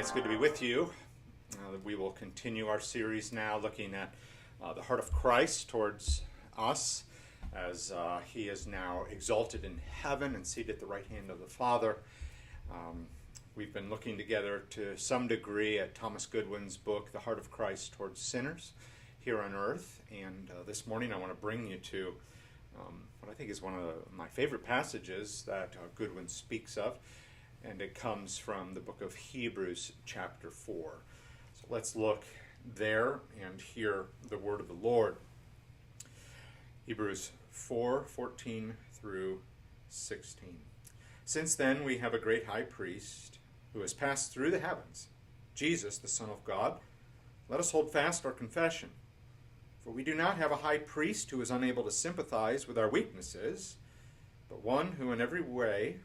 It's good to be with you. We will continue our series now looking at the heart of Christ towards us as he is now exalted in heaven and seated at the right hand of the Father. We've been looking together to some degree at Thomas Goodwin's book, The Heart of Christ Towards Sinners here on earth. And this morning I want to bring you to what I think is one of my favorite passages that Goodwin speaks of. And it comes from the book of Hebrews chapter 4. So let's look there and hear the word of the Lord. Hebrews 4:14 through 16. Since then we have a great high priest who has passed through the heavens, Jesus, the Son of God. Let us hold fast our confession. For we do not have a high priest who is unable to sympathize with our weaknesses, but one who in every way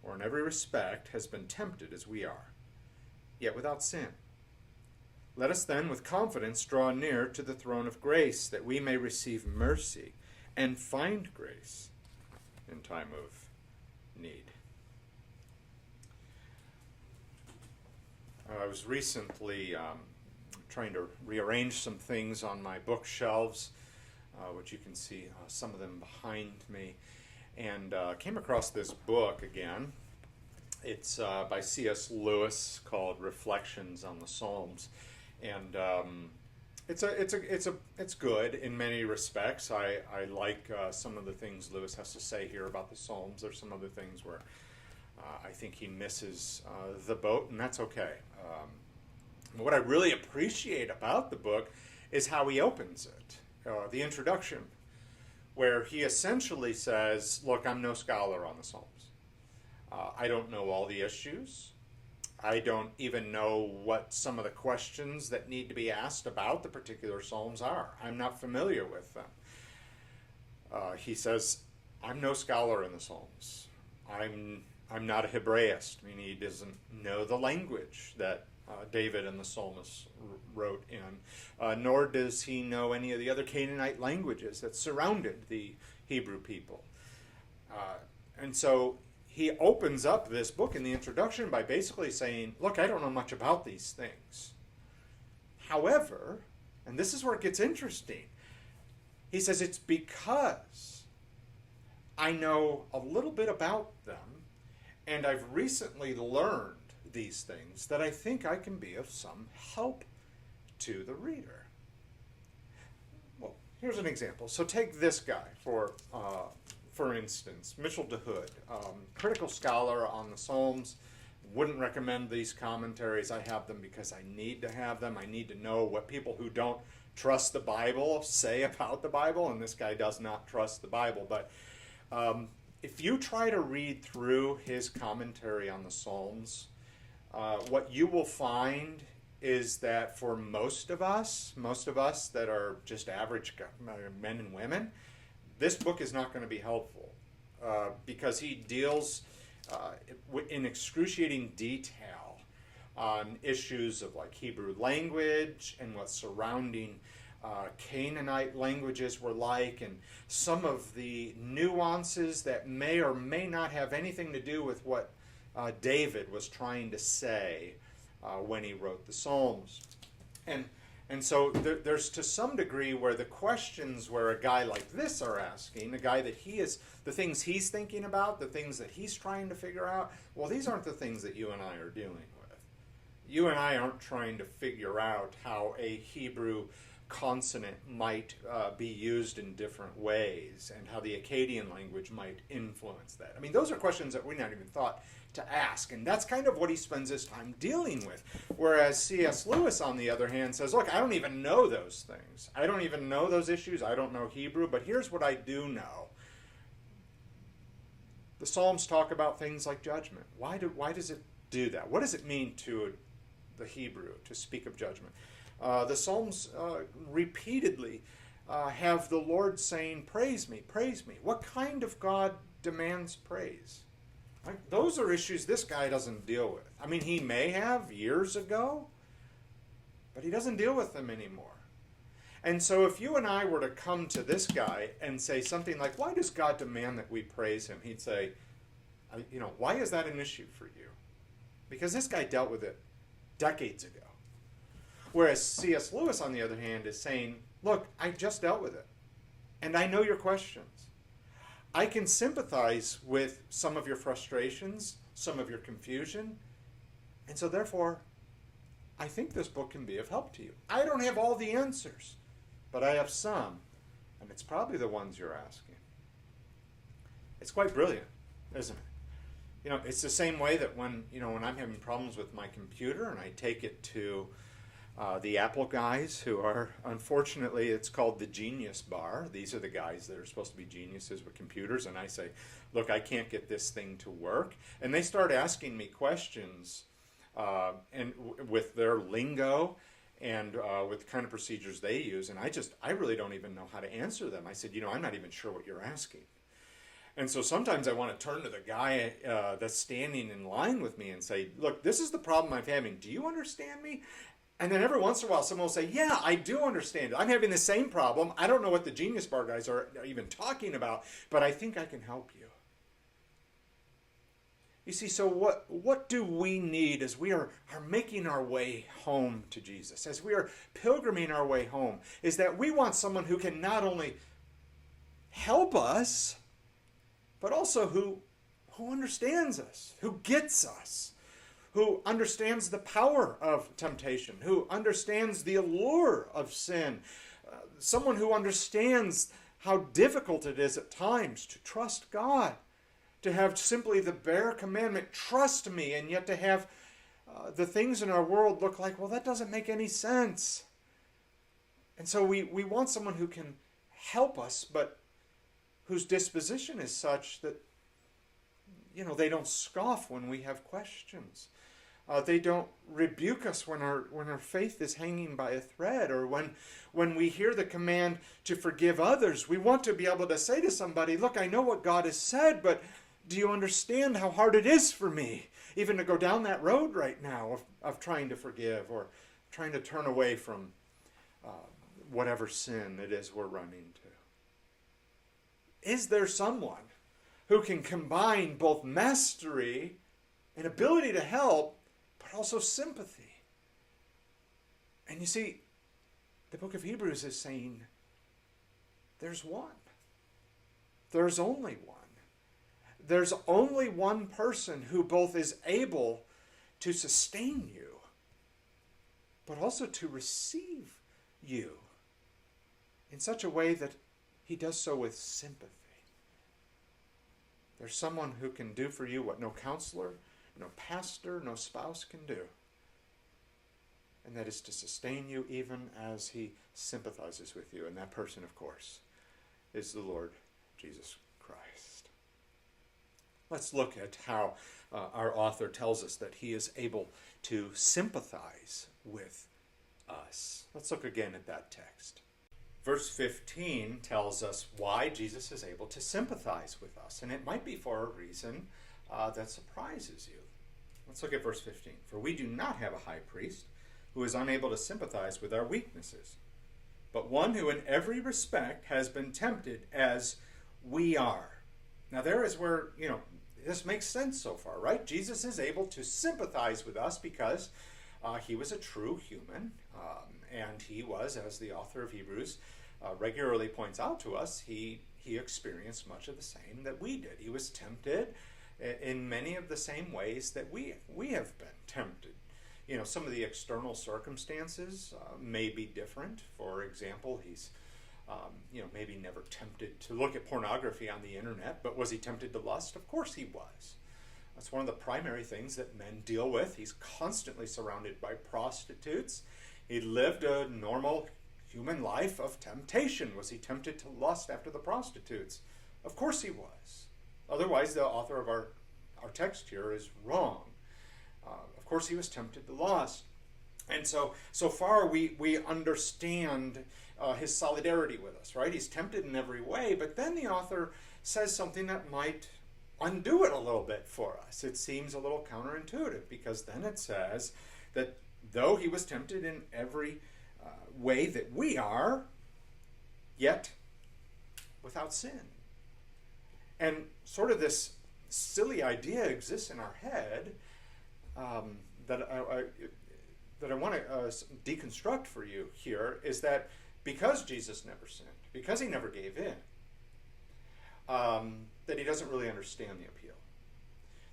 or in every respect has been tempted as we are, yet without sin. Let us then with confidence draw near to the throne of grace, that we may receive mercy and find grace in time of need. I was recently trying to rearrange some things on my bookshelves, which you can see some of them behind me. And came across this book again. It's by C.S. Lewis called Reflections on the Psalms, and it's good in many respects. I like some of the things Lewis has to say here about the Psalms. There's some other things where I think he misses the boat, and that's okay. What I really appreciate about the book is how he opens it, the introduction, where he essentially says, look, I'm no scholar on the Psalms. I don't know all the issues. I don't even know what some of the questions that need to be asked about the particular Psalms are. I'm not familiar with them. He says, I'm no scholar in the Psalms. I'm not a Hebraist, meaning he doesn't know the language that David and the psalmists wrote in, nor does he know any of the other Canaanite languages that surrounded the Hebrew people. And so he opens up this book in the introduction by basically saying, look, I don't know much about these things. However, and this is where it gets interesting, he says it's because I know a little bit about them and I've recently learned these things that I think I can be of some help to the reader. Well, here's an example. So take this guy for instance, Mitchell DeHood, critical scholar on the Psalms. Wouldn't recommend these commentaries. I have them because I need to have them. I need to know what people who don't trust the Bible say about the Bible, and this guy does not trust the Bible. But if you try to read through his commentary on the Psalms, what you will find is that for most of us that are just average men and women, this book is not going to be helpful because he deals in excruciating detail on issues of like Hebrew language and what surrounding Canaanite languages were like, and some of the nuances that may or may not have anything to do with what David was trying to say when he wrote the Psalms. And so there's to some degree where the questions where a guy like this are asking, a guy that he is, the things he's thinking about, the things that he's trying to figure out, well, these aren't the things that you and I are dealing with. You and I aren't trying to figure out how a Hebrew consonant might be used in different ways and how the Akkadian language might influence that. I mean, those are questions that we're not even thought to ask, and that's kind of what he spends his time dealing with. Whereas C.S. Lewis, on the other hand, says, look, I don't even know those things. I don't even know those issues. I don't know Hebrew, but here's what I do know. The Psalms talk about things like judgment. Why does it do that? What does it mean to the Hebrew to speak of judgment? The Psalms repeatedly have the Lord saying, praise me, praise me. What kind of God demands praise? Like, those are issues this guy doesn't deal with. I mean, he may have years ago, but he doesn't deal with them anymore. And so if you and I were to come to this guy and say something like, why does God demand that we praise him? He'd say, why is that an issue for you? Because this guy dealt with it decades ago. Whereas C.S. Lewis, on the other hand, is saying, look, I just dealt with it, and I know your questions. I can sympathize with some of your frustrations, some of your confusion, and so therefore, I think this book can be of help to you. I don't have all the answers, but I have some, and it's probably the ones you're asking. It's quite brilliant, isn't it? You know, it's the same way that when I'm having problems with my computer and I take it to the Apple guys who are, unfortunately, it's called the Genius Bar. These are the guys that are supposed to be geniuses with computers. And I say, look, I can't get this thing to work. And they start asking me questions and with their lingo and with the kind of procedures they use. And I really don't even know how to answer them. I said, I'm not even sure what you're asking. And so sometimes I want to turn to the guy that's standing in line with me and say, look, this is the problem I'm having. Do you understand me? And then every once in a while, someone will say, yeah, I do understand it. I'm having the same problem. I don't know what the Genius Bar guys are even talking about, but I think I can help you. You see, so what do we need as we are making our way home to Jesus, as we are pilgriming our way home, is that we want someone who can not only help us, but also who understands us, who gets us, who understands the power of temptation, who understands the allure of sin, someone who understands how difficult it is at times to trust God, to have simply the bare commandment, trust me, and yet to have the things in our world look like, well, that doesn't make any sense. And so we want someone who can help us, but whose disposition is such that, they don't scoff when we have questions. They don't rebuke us when our faith is hanging by a thread, or when we hear the command to forgive others. We want to be able to say to somebody, look, I know what God has said, but do you understand how hard it is for me even to go down that road right now of trying to forgive or trying to turn away from whatever sin it is we're running to? Is there someone who can combine both mastery and ability to help, but also sympathy? And you see, the book of Hebrews is saying there's one. There's only one. There's only one person who both is able to sustain you, but also to receive you in such a way that he does so with sympathy. There's someone who can do for you what no counselor, no pastor, no spouse can do. And that is to sustain you even as he sympathizes with you. And that person, of course, is the Lord Jesus Christ. Let's look at how our author tells us that he is able to sympathize with us. Let's look again at that text. Verse 15 tells us why Jesus is able to sympathize with us. And it might be for a reason that surprises you. Let's look at verse 15. For we do not have a high priest who is unable to sympathize with our weaknesses, but one who in every respect has been tempted as we are. Now there is where, this makes sense so far, right? Jesus is able to sympathize with us because he was a true human, and he was, as the author of Hebrews regularly points out to us, he experienced much of the same that we did. He was tempted in many of the same ways that we have been tempted. Some of the external circumstances may be different. For example, he's maybe never tempted to look at pornography on the internet, but was he tempted to lust? Of course he was. That's one of the primary things that men deal with. He's constantly surrounded by prostitutes. He lived a normal human life of temptation. Was he tempted to lust after the prostitutes? Of course he was. Otherwise, the author of our text here is wrong. Of course he was tempted to lust. And so far we understand his solidarity with us, right? He's tempted in every way, but then the author says something that might undo it a little bit for us. It seems a little counterintuitive, because then it says that though he was tempted in every way that we are, yet without sin. And sort of this silly idea exists in our head that that I want to deconstruct for you here is that because Jesus never sinned, because he never gave in, that he doesn't really understand the appeal.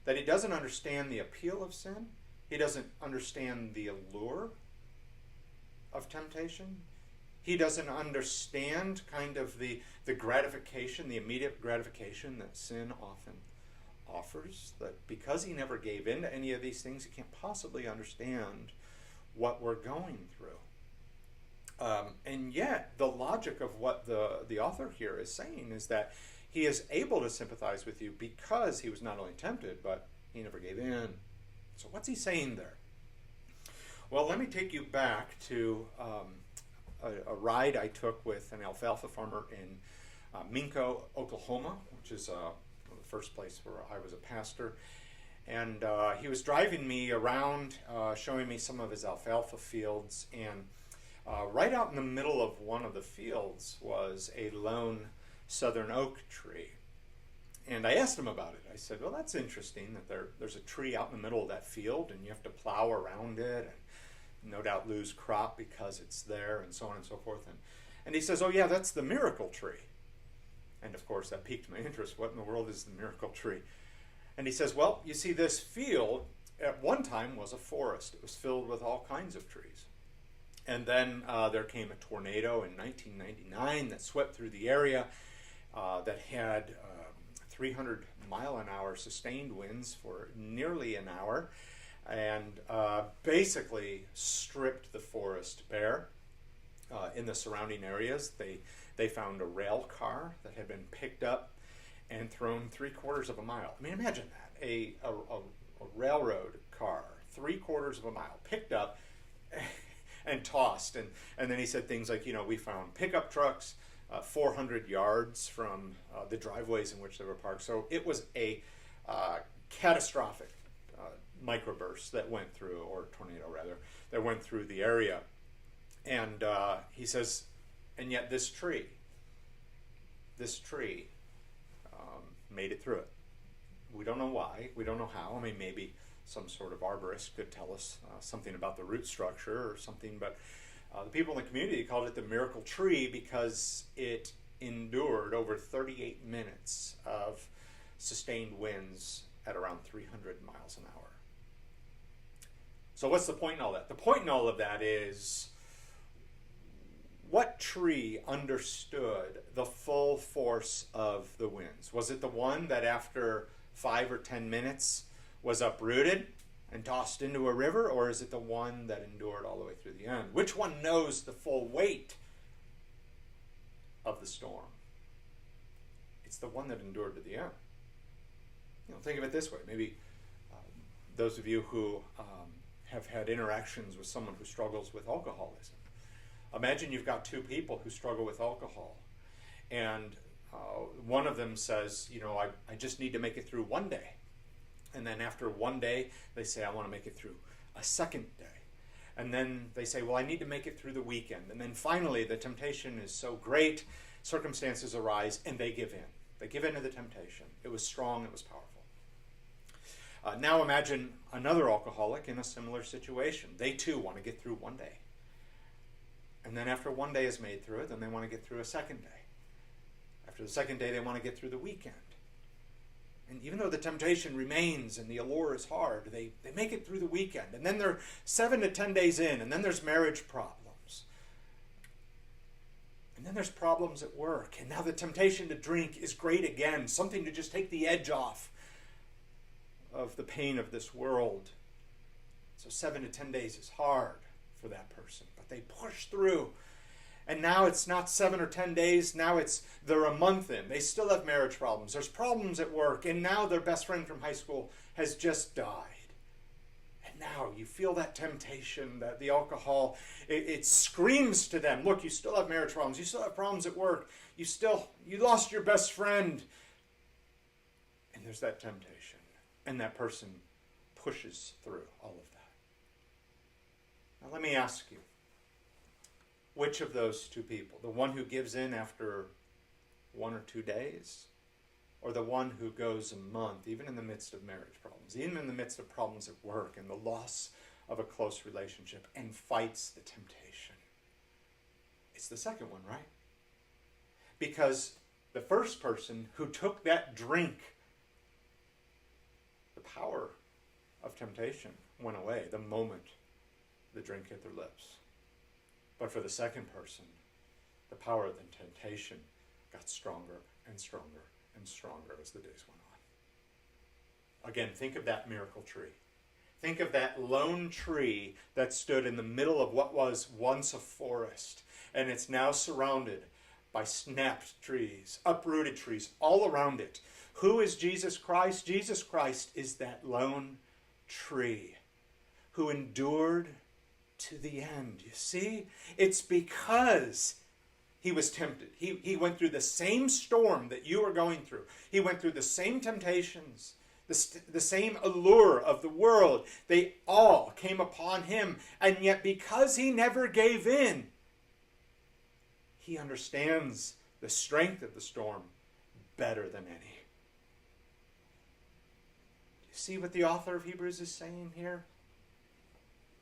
That he doesn't understand the appeal of sin. He doesn't understand the allure of temptation. He doesn't understand kind of the gratification, the immediate gratification that sin often offers. That because he never gave in to any of these things, he can't possibly understand what we're going through. And yet, the logic of what the author here is saying is that he is able to sympathize with you because he was not only tempted, but he never gave in. So what's he saying there? Well, let me take you back to a ride I took with an alfalfa farmer in Minco, Oklahoma, which is the first place where I was a pastor. And he was driving me around, showing me some of his alfalfa fields. And right out in the middle of one of the fields was a lone southern oak tree. And I asked him about it. I said, well, that's interesting that there's a tree out in the middle of that field and you have to plow around it and no doubt lose crop because it's there and so on and so forth. And he says, oh yeah, that's the miracle tree. And of course that piqued my interest. What in the world is the miracle tree? And he says, well, you see, this field at one time was a forest. It was filled with all kinds of trees. And then there came a tornado in 1999 that swept through the area that had 300 mile an hour sustained winds for nearly an hour and basically stripped the forest bare. In the surrounding areas, they found a rail car that had been picked up and thrown 3/4 of a mile. I mean, imagine that. A railroad car, 3/4 of a mile, picked up and tossed. And then he said things like, we found pickup trucks 400 yards from the driveways in which they were parked. So it was a catastrophic microburst that went through, or tornado rather, that went through the area. And he says, and yet this tree made it through it. We don't know why. We don't know how. I mean, maybe some sort of arborist could tell us something about the root structure or something. But the people in the community called it the miracle tree because it endured over 38 minutes of sustained winds at around 300 miles an hour. So what's the point in all that? The point in all of that is, what tree understood the full force of the winds? Was it the one that after 5 or 10 minutes was uprooted and tossed into a river, or is it the one that endured all the way through the end? Which one knows the full weight of the storm? It's the one that endured to the end. Think of it this way. Maybe those of you who have had interactions with someone who struggles with alcoholism. Imagine you've got two people who struggle with alcohol, and one of them says, I just need to make it through one day. And then after one day, they say, I want to make it through a second day. And then they say, well, I need to make it through the weekend. And then finally, the temptation is so great, circumstances arise, and they give in. They give in to the temptation. It was strong, it was powerful. Now imagine another alcoholic in a similar situation. They too want to get through one day. And then after one day is made through it, then they want to get through a second day. After the second day, they want to get through the weekend. And even though the temptation remains and the allure is hard, they make it through the weekend. And then they're 7 to 10 days in, and then there's marriage problems. And then there's problems at work. And now the temptation to drink is great again, something to just take the edge off of the pain of this world. So 7 to 10 days is hard for that person, but they push through. And now it's not 7 or 10 days, now they're a month in. They still have marriage problems. There's problems at work, and now their best friend from high school has just died. And now you feel that temptation, that the alcohol, it screams to them, look, you still have marriage problems, you still have problems at work, you lost your best friend. And there's that temptation, and that person pushes through all of that. Now let me ask you, which of those two people, the one who gives in after 1 or 2 days, or the one who goes a month, even in the midst of marriage problems, even in the midst of problems at work and the loss of a close relationship and fights the temptation? It's the second one, right? Because the first person who took that drink, the power of temptation went away the moment the drink hit their lips. But for the second person, the power of the temptation got stronger and stronger and stronger as the days went on. Again, think of that miracle tree. Think of that lone tree that stood in the middle of what was once a forest, and it's now surrounded by snapped trees, uprooted trees all around it. Who is Jesus Christ? Jesus Christ is that lone tree who endured to the end. You see? It's because he was tempted. He went through the same storm that you are going through. He went through the same temptations, the same allure of the world. They all came upon him. And yet because he never gave in, he understands the strength of the storm better than any. Do you see what the author of Hebrews is saying here?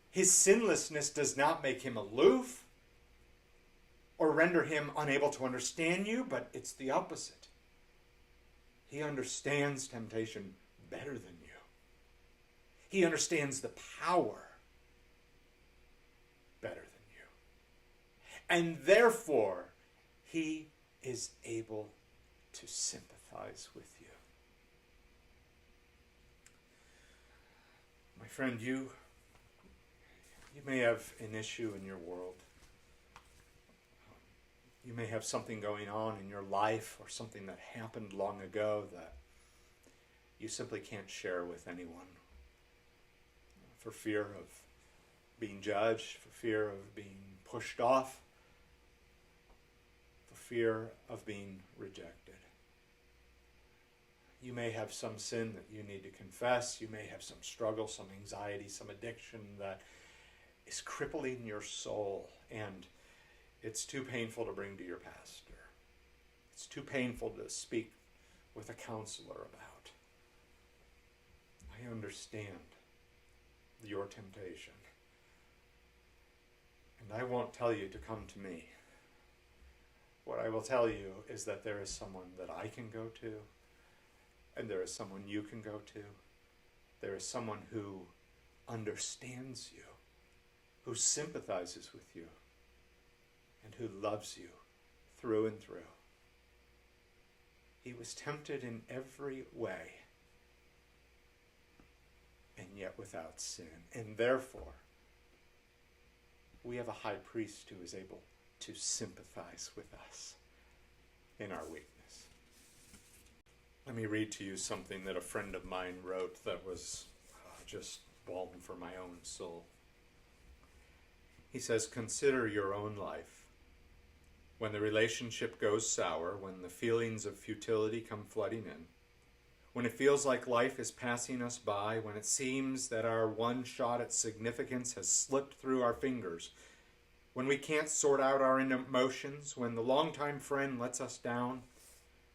His sinlessness does not make him aloof or render him unable to understand you, but it's the opposite. He understands temptation better than you. He understands the power better than you. And therefore, he is able to sympathize with you. My friend, you may have an issue in your world. You may have something going on in your life or something that happened long ago that you simply can't share with anyone for fear of being judged, for fear of being pushed off, for fear of being rejected. You may have some sin that you need to confess. You may have some struggle, some anxiety, some addiction that is crippling your soul, and it's too painful to bring to your pastor. It's too painful to speak with a counselor about. I understand your temptation. And I won't tell you to come to me. What I will tell you is that there is someone that I can go to, and there is someone you can go to. There is someone who understands you, who sympathizes with you, and who loves you through and through. He was tempted in every way, and yet without sin. And therefore, we have a high priest who is able to sympathize with us in our weakness. Let me read to you something that a friend of mine wrote that was just balm for my own soul. He says, "Consider your own life. When the relationship goes sour, when the feelings of futility come flooding in, when it feels like life is passing us by, when it seems that our one shot at significance has slipped through our fingers, when we can't sort out our emotions, when the longtime friend lets us down,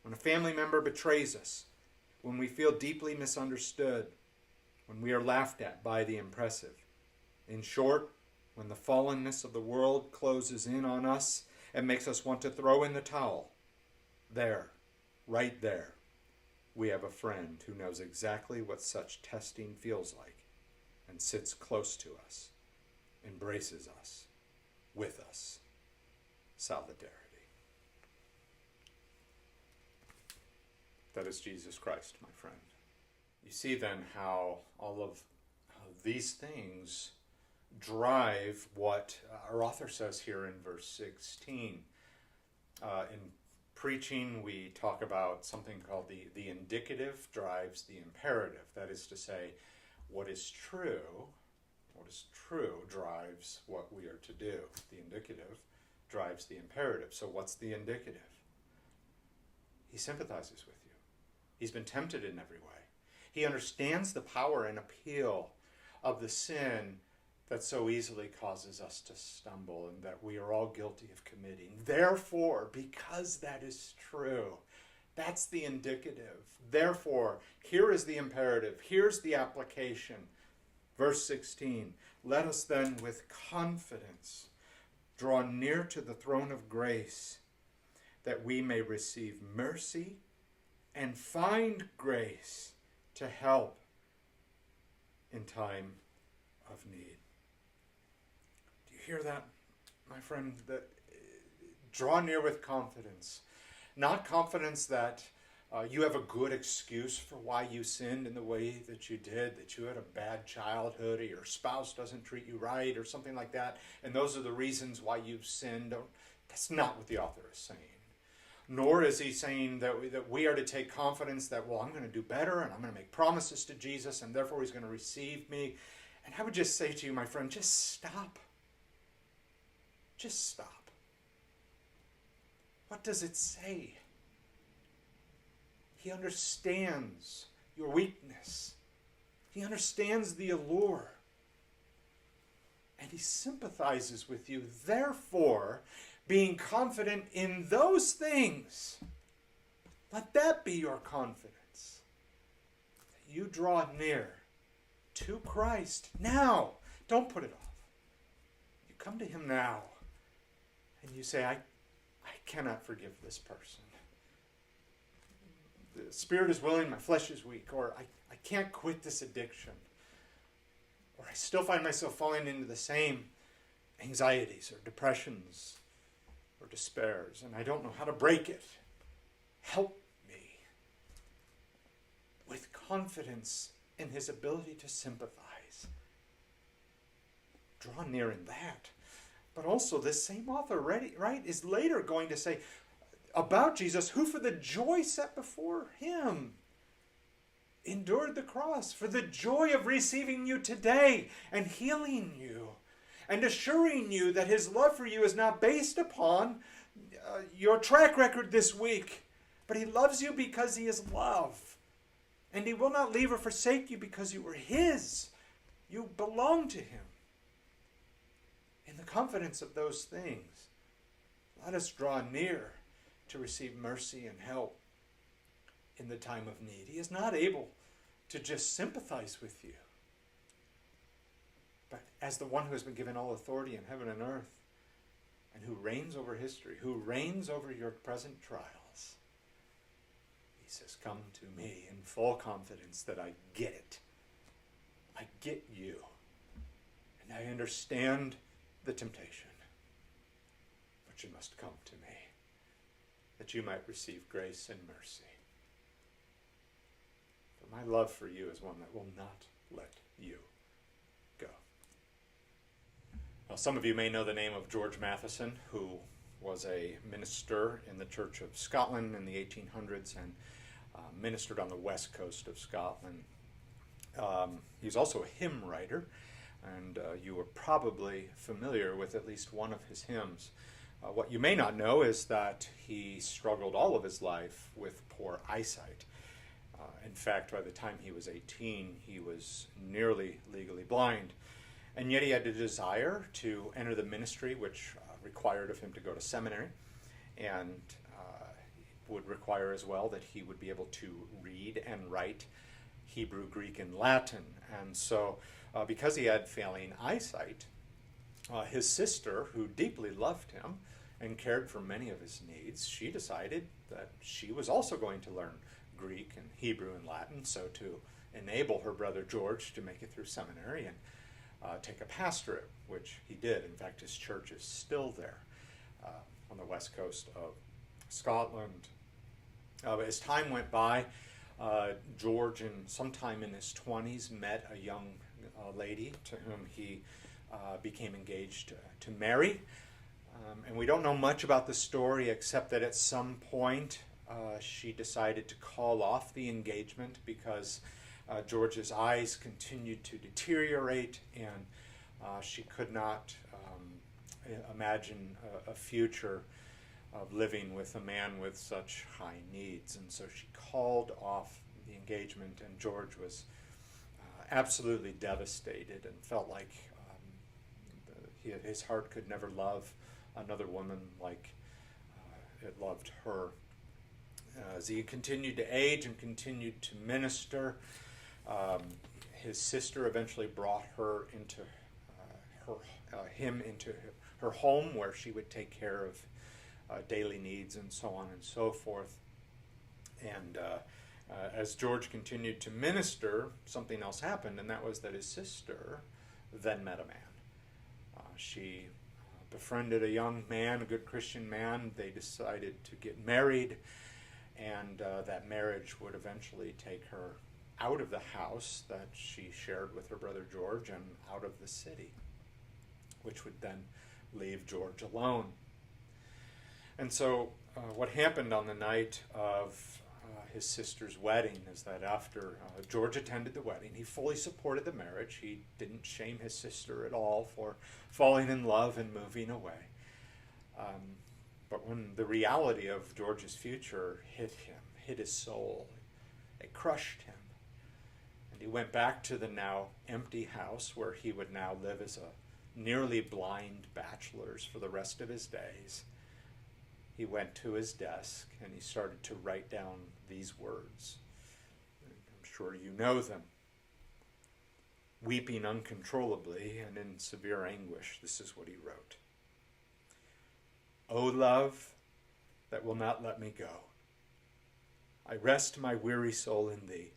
when a family member betrays us, when we feel deeply misunderstood, when we are laughed at by the impressive. In short, when the fallenness of the world closes in on us and makes us want to throw in the towel, there, right there, we have a friend who knows exactly what such testing feels like and sits close to us, embraces us, with us. Solidarity." That is Jesus Christ, my friend. You see then how all of these things drive what our author says here in verse 16. In preaching, we talk about something called the indicative drives the imperative. That is to say, what is true drives what we are to do. The indicative drives the imperative. So what's the indicative? He sympathizes with you. He's been tempted in every way. He understands the power and appeal of the sin that so easily causes us to stumble and that we are all guilty of committing. Therefore, because that is true, that's the indicative. Therefore, here is the imperative. Here's the application. Verse 16, let us then with confidence draw near to the throne of grace, that we may receive mercy and find grace to help in time of need. Do you hear that, my friend? That draw near with confidence. Not confidence that you have a good excuse for why you sinned in the way that you did, that you had a bad childhood, or your spouse doesn't treat you right, or something like that, and those are the reasons why you've sinned. That's not what the author is saying. Nor is he saying that we are to take confidence that, well, I'm going to do better, and I'm going to make promises to Jesus, and therefore he's going to receive me. And I would just say to you, my friend, just stop. Just stop. What does it say? He understands your weakness. He understands the allure. And he sympathizes with you. Therefore, being confident in those things, let that be your confidence. That you draw near to Christ now. Don't put it off. You come to him now and you say, I cannot forgive this person. The spirit is willing, my flesh is weak, or I can't quit this addiction, or I still find myself falling into the same anxieties or depressions or despairs, and I don't know how to break it. Help me. With confidence in his ability to sympathize. Draw near in that. But also this same author, right, is later going to say about Jesus, who for the joy set before him endured the cross, for the joy of receiving you today and healing you and assuring you that his love for you is not based upon your track record this week, but he loves you because he is love. And he will not leave or forsake you because you were his. You belong to him. In the confidence of those things, let us draw near to receive mercy and help in the time of need. He is not able to just sympathize with you, but as the one who has been given all authority in heaven and earth, and who reigns over history, who reigns over your present trials, he says, come to me in full confidence that I get it. I get you. And I understand the temptation. But you must come to me, that you might receive grace and mercy. For my love for you is one that will not let you go. Now, some of you may know the name of George Matheson, who was a minister in the Church of Scotland in the 1800s and ministered on the west coast of Scotland. He's also a hymn writer, and you are probably familiar with at least one of his hymns. What you may not know is that he struggled all of his life with poor eyesight. In fact, by the time he was 18, he was nearly legally blind. And yet he had a desire to enter the ministry, which required of him to go to seminary, and would require as well that he would be able to read and write Hebrew, Greek, and Latin. And so, because he had failing eyesight, his sister, who deeply loved him and cared for many of his needs, she decided that she was also going to learn Greek and Hebrew and Latin, so to enable her brother George to make it through seminary and take a pastorate, which he did. In fact, his church is still there on the west coast of Scotland. As time went by, George, sometime in his 20s, met a young lady to whom he became engaged to marry. And we don't know much about the story except that at some point she decided to call off the engagement because George's eyes continued to deteriorate, and she could not imagine a future of living with a man with such high needs. And so she called off the engagement, and George was absolutely devastated and felt like his heart could never love another woman like it loved her. As he continued to age and continued to minister, His sister eventually brought her into him into her home, where she would take care of daily needs and so on and so forth. And as George continued to minister, something else happened, and that was that his sister then met a man. She befriended a young man, a good Christian man. They decided to get married, and that marriage would eventually take her out of the house that she shared with her brother George and out of the city, which would then leave George alone. And so what happened on the night of his sister's wedding is that after George attended the wedding, he fully supported the marriage. He didn't shame his sister at all for falling in love and moving away. But when the reality of George's future hit him, hit his soul, it crushed him. And he went back to the now empty house where he would now live as a nearly blind bachelor for the rest of his days. He went to his desk and he started to write down these words. I'm sure you know them. Weeping uncontrollably and in severe anguish, this is what he wrote. O love that will not let me go, I rest my weary soul in thee.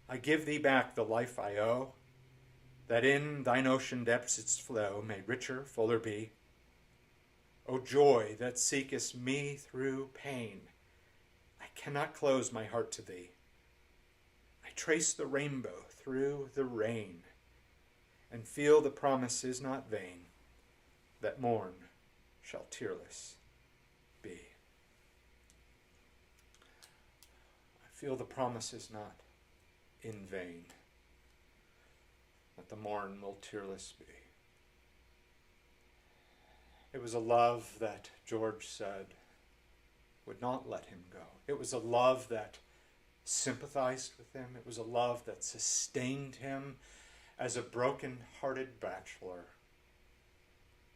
I give thee back the life I owe, that in thine ocean depths its flow may richer, fuller be. O joy that seekest me through pain, I cannot close my heart to thee. I trace the rainbow through the rain, and feel the promise is not vain, that morn shall tearless be. I feel the promise is not in vain, that the morn will tearless be. It was a love that George said would not let him go. It was a love that sympathized with him. It was a love that sustained him as a broken-hearted bachelor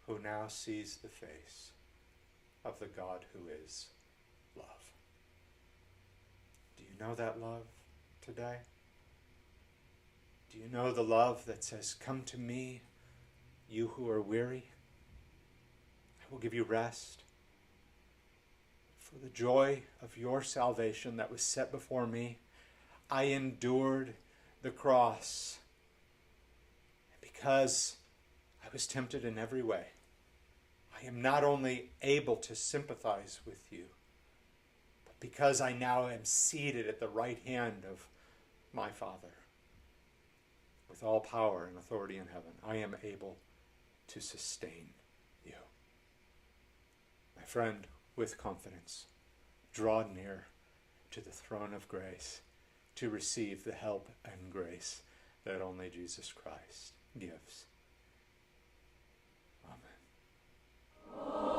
who now sees the face of the God who is love. Do you know that love today? Do you know the love that says, come to me, you who are weary? I will give you rest. For the joy of your salvation that was set before me, I endured the cross. And because I was tempted in every way, I am not only able to sympathize with you, but because I now am seated at the right hand of my Father, with all power and authority in heaven, I am able to sustain you. My friend, with confidence, draw near to the throne of grace to receive the help and grace that only Jesus Christ gives. Amen.